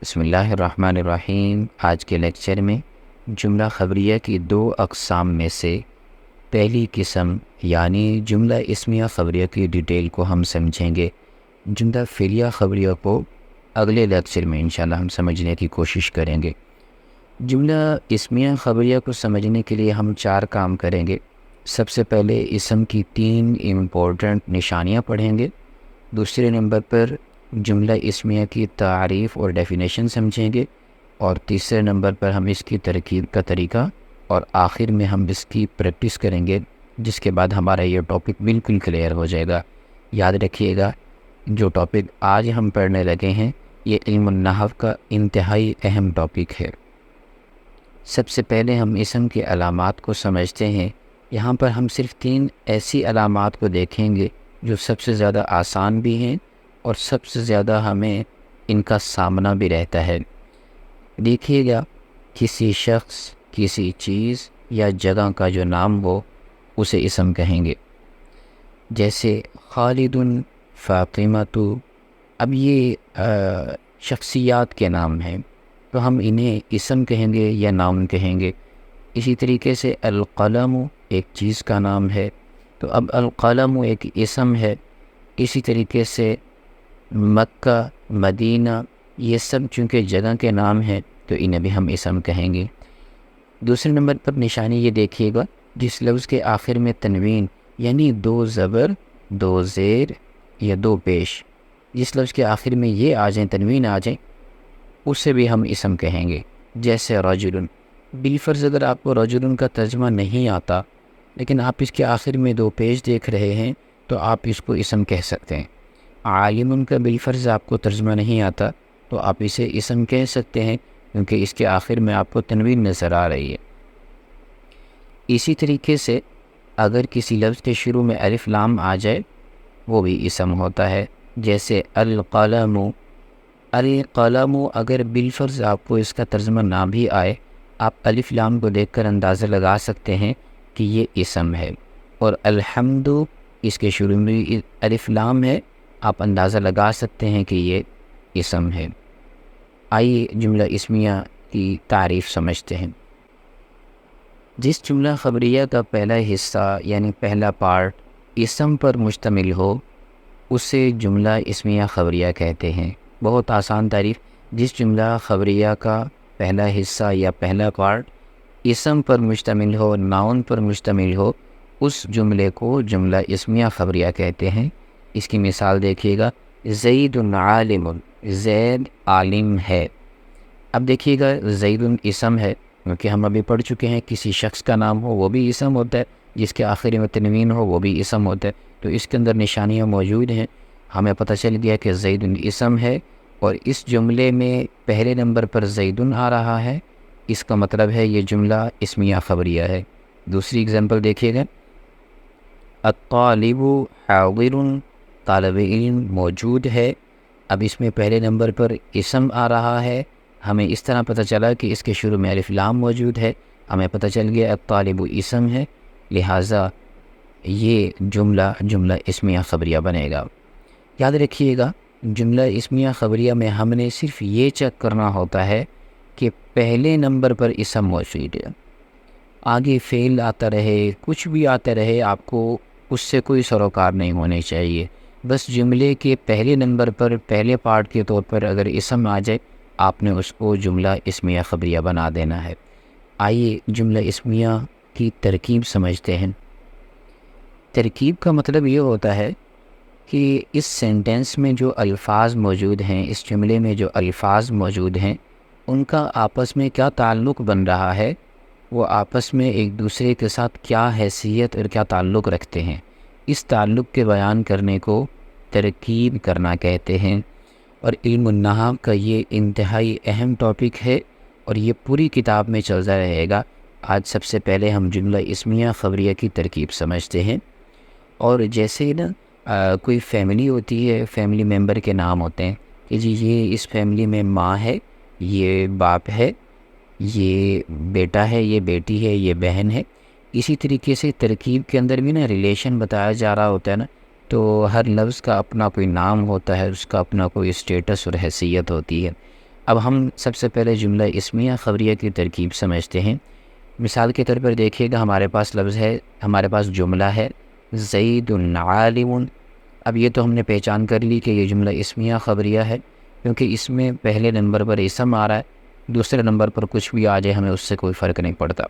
بسم اللہ الرحمن الرحیم۔ آج کے لیکچر میں جملہ خبریہ کی دو اقسام میں سے پہلی قسم یعنی جملہ اسمیہ خبریہ کی ڈیٹیل کو ہم سمجھیں گے۔ جملہ فعلیہ خبریہ کو اگلے لیکچر میں انشاءاللہ ہم سمجھنے کی کوشش کریں گے۔ جملہ اسمیہ خبریہ کو سمجھنے کے لیے ہم 4 کام کریں گے۔ سب سے پہلے اسم کی 3 امپورٹنٹ نشانیاں پڑھیں گے۔ دوسرے نمبر پر جملہ اسمیہ کی تعریف اور ڈیفینیشن سمجھیں گے، اور تیسرے نمبر پر ہم اس کی ترکیب کا طریقہ، اور آخر میں ہم اس کی پریکٹس کریں گے، جس کے بعد ہمارا یہ ٹاپک بالکل کلیئر ہو جائے گا۔ یاد رکھیے گا، جو ٹاپک آج ہم پڑھنے لگے ہیں یہ علم النحو کا انتہائی اہم ٹاپک ہے۔ سب سے پہلے ہم اسم کے علامات کو سمجھتے ہیں۔ یہاں پر ہم صرف 3 ایسی علامات کو دیکھیں گے جو سب سے زیادہ آسان بھی ہیں اور سب سے زیادہ ہمیں ان کا سامنا بھی رہتا ہے۔ دیکھیے گا، کسی شخص، کسی چیز یا جگہ کا جو نام ہو اسے اسم کہیں گے، جیسے خالد، فاطمہ۔ اب یہ شخصیات کے نام ہیں تو ہم انہیں اسم کہیں گے یا نام کہیں گے۔ اسی طریقے سے القلم ایک چیز کا نام ہے، تو اب القلم ایک اسم ہے۔ اسی طریقے سے مکہ، مدینہ، یہ سب چونکہ جگہ کے نام ہیں تو انہیں بھی ہم اسم کہیں گے۔ دوسرے نمبر پر نشانی یہ دیکھیے گا، جس لفظ کے آخر میں تنوین یعنی 2 زبر، 2 زیر یا 2 پیش، جس لفظ کے آخر میں یہ آ جائیں، تنوین آ جائیں، اسے بھی ہم اسم کہیں گے۔ جیسے رجل، بالفرض اگر آپ کو رجل کا ترجمہ نہیں آتا لیکن آپ اس کے آخر میں 2 پیش دیکھ رہے ہیں تو آپ اس کو اسم کہہ سکتے ہیں۔ عالم کا بالفرض آپ کو ترجمہ نہیں آتا تو آپ اسے اسم کہہ سکتے ہیں، کیونکہ اس کے آخر میں آپ کو تنوین نظر آ رہی ہے۔ اسی طریقے سے اگر کسی لفظ کے شروع میں الف لام آ جائے وہ بھی اسم ہوتا ہے، جیسے القلم۔ القلم اگر بالفرض آپ کو اس کا ترجمہ نہ بھی آئے، آپ الف لام کو دیکھ کر اندازہ لگا سکتے ہیں کہ یہ اسم ہے۔ اور الحمد، اس کے شروع میں الف لام ہے، آپ اندازہ لگا سکتے ہیں کہ یہ اسم ہے۔ آئیے جملہ اسمیہ کی تعریف سمجھتے ہیں۔ جس جملہ خبریہ کا پہلا حصہ یعنی پہلا پارٹ اسم پر مشتمل ہو اسے جملہ اسمیہ خبریہ کہتے ہیں۔ بہت آسان تعریف، جس جملہ خبریہ کا پہلا حصہ یا پہلا پارٹ اسم پر مشتمل ہو، ناؤن پر مشتمل ہو، اس جملے کو جملہ اسمیہ خبریہ کہتے ہیں۔ اس کی مثال دیکھیے گا، زید عالم، زید عالم ہے۔ اب دیکھیے گا، زید اسم ہے، کیونکہ ہم ابھی پڑھ چکے ہیں کسی شخص کا نام ہو وہ بھی اسم ہوتا ہے، جس کے آخری میں تنوین ہو وہ بھی اسم ہوتا ہے، تو اس کے اندر نشانیاں موجود ہیں۔ ہمیں پتہ چل گیا کہ زید اسم ہے، اور اس جملے میں پہلے نمبر پر زید آ رہا ہے، اس کا مطلب ہے یہ جملہ اسمیہ خبریہ ہے۔ دوسری اگزامپل دیکھیے گا، الطالب حاضر، طالب علم موجود ہے۔ اب اس میں پہلے نمبر پر اسم آ رہا ہے، ہمیں اس طرح پتہ چلا کہ اس کے شروع میں الف لام موجود ہے، ہمیں پتہ چل گیا الطالب اسم ہے، لہٰذا یہ جملہ اسمیہ خبریہ بنے گا۔ یاد رکھیے گا، جملہ اسمیہ خبریہ میں ہم نے صرف یہ چیک کرنا ہوتا ہے کہ پہلے نمبر پر اسم موجود ہے، آگے فعل آتا رہے، کچھ بھی آتا رہے، آپ کو اس سے کوئی سروکار نہیں ہونے چاہیے۔ بس جملے کے پہلے نمبر پر پہلے پارٹ کے طور پر اگر اسم آ جائے، آپ نے اس کو جملہ اسمیہ خبریہ بنا دینا ہے۔ آئیے جملہ اسمیہ کی ترکیب سمجھتے ہیں۔ ترکیب کا مطلب یہ ہوتا ہے کہ اس سینٹنس میں جو الفاظ موجود ہیں، اس جملے میں جو الفاظ موجود ہیں، ان کا آپس میں کیا تعلق بن رہا ہے، وہ آپس میں ایک دوسرے کے ساتھ کیا حیثیت اور کیا تعلق رکھتے ہیں، اس تعلق کے بیان کرنے کو ترکیب کرنا کہتے ہیں۔ اور علم النحو کا یہ انتہائی اہم ٹاپک ہے اور یہ پوری کتاب میں چلتا رہے گا۔ آج سب سے پہلے ہم جملہ اسمیہ خبریہ کی ترکیب سمجھتے ہیں۔ اور جیسے کوئی فیملی ہوتی ہے، فیملی ممبر کے نام ہوتے ہیں کہ جی یہ اس فیملی میں ماں ہے، یہ باپ ہے، یہ بیٹا ہے، یہ بیٹی ہے، یہ بہن ہے۔ اسی طریقے سے ترکیب کے اندر بھی ریلیشن بتایا جا رہا ہوتا ہے تو ہر لفظ کا اپنا کوئی نام ہوتا ہے، اس کا اپنا کوئی اسٹیٹس اور حیثیت ہوتی ہے۔ اب ہم سب سے پہلے جملہ اسمیہ خبریہ کی ترکیب سمجھتے ہیں۔ مثال کے طور پر دیکھیے گا، ہمارے پاس لفظ ہے، ہمارے پاس جملہ ہے زید عالم۔ اب یہ تو ہم نے پہچان کر لی کہ یہ جملہ اسمیہ خبریہ ہے، کیونکہ اس میں پہلے نمبر پر اسم آ رہا ہے، دوسرے نمبر پر کچھ بھی آ جائے ہمیں اس سے کوئی فرق نہیں پڑتا۔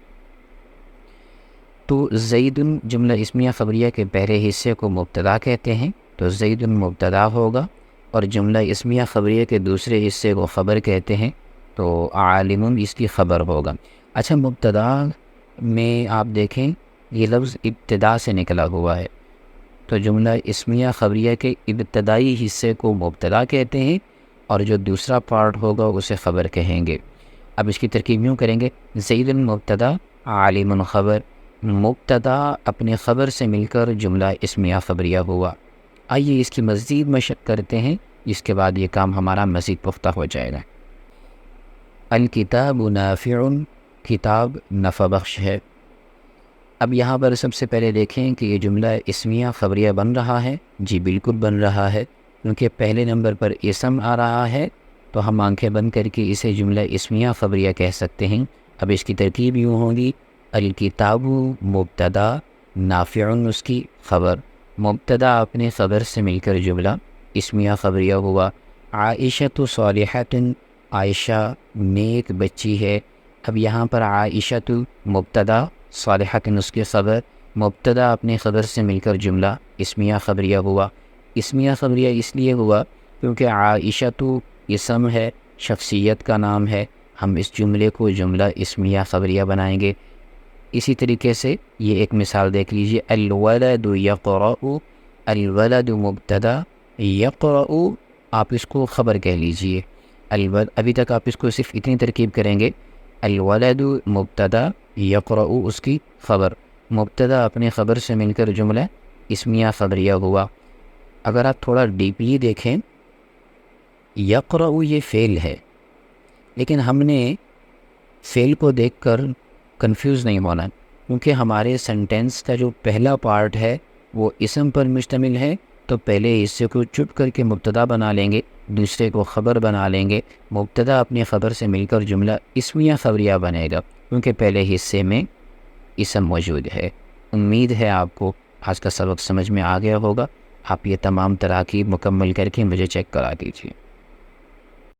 تو زید جملہ اسمیہ خبریہ کے پہلے حصے کو مبتدا کہتے ہیں، تو زید مبتدا ہوگا، اور جملہ اسمیہ خبریہ کے دوسرے حصے کو خبر کہتے ہیں، تو عالم اس کی خبر ہوگا۔ اچھا، مبتدا میں آپ دیکھیں یہ لفظ ابتدا سے نکلا ہوا ہے، تو جملہ اسمیہ خبریہ کے ابتدائی حصے کو مبتدا کہتے ہیں، اور جو دوسرا پارٹ ہوگا اسے خبر کہیں گے۔ اب اس کی ترکیب یوں کریں گے، زید مبتدا عالم خبر۔ مبتدا اپنے خبر سے مل کر جملہ اسمیہ خبریہ ہوا۔ آئیے اس کی مزید مشق کرتے ہیں، اس کے بعد یہ کام ہمارا مزید پختہ ہو جائے گا۔ الکتاب نافع، کتاب نفع بخش ہے۔ اب یہاں پر سب سے پہلے دیکھیں کہ یہ جملہ اسمیہ خبریہ بن رہا ہے، جی بالکل بن رہا ہے، کیونکہ پہلے نمبر پر اسم آ رہا ہے، تو ہم آنکھیں بند کر کے اسے جملہ اسمیہ خبریہ کہہ سکتے ہیں۔ اب اس کی ترکیب یوں ہوگی، الکتاب مبتدا نافع اس کی خبر، مبتدا اپنے خبر سے مل کر جملہ اسمیہ خبریہ ہوا۔ عائشۃ صالحۃ، عائشہ نیک بچی ہے۔ اب یہاں پر عائشۃ مبتدا، صالحۃ اس کی خبر، مبتدا اپنے خبر سے مل کر جملہ اسمیہ خبریہ ہوا۔ اسمیہ خبریہ اس لیے ہوا کیونکہ عائشۃ اسم ہے، شخصیت کا نام ہے، ہم اس جملے کو جملہ اسمیہ خبریہ بنائیں گے۔ اسی طریقے سے یہ ایک مثال دیکھ لیجیے، الولد یقرأ، الولد مبتدا، یقرأ آپ اس کو خبر کہہ لیجیے۔ ابھی تک آپ اس کو صرف اتنی ترکیب کریں گے، الولد مبتدا، یقرأ اس کی خبر، مبتدا اپنے خبر سے مل کر جملہ اسمیہ خبریہ ہوا۔ اگر آپ تھوڑا ڈیپلی دیکھیں، یقرأ یہ فعل ہے، لیکن ہم نے فعل کو دیکھ کر کنفیوز نہیں ہونا، کیونکہ ہمارے سینٹینس کا جو پہلا پارٹ ہے وہ اسم پر مشتمل ہے، تو پہلے حصے کو چپ کر کے مبتدا بنا لیں گے، دوسرے کو خبر بنا لیں گے، مبتدا اپنی خبر سے مل کر جملہ اسمیہ خبریہ بنے گا، کیونکہ پہلے حصے میں اسم موجود ہے۔ امید ہے آپ کو آج کا سبق سمجھ میں آ گیا ہوگا۔ آپ یہ تمام تراکیب مکمل کر کے مجھے چیک کرا دیجیے۔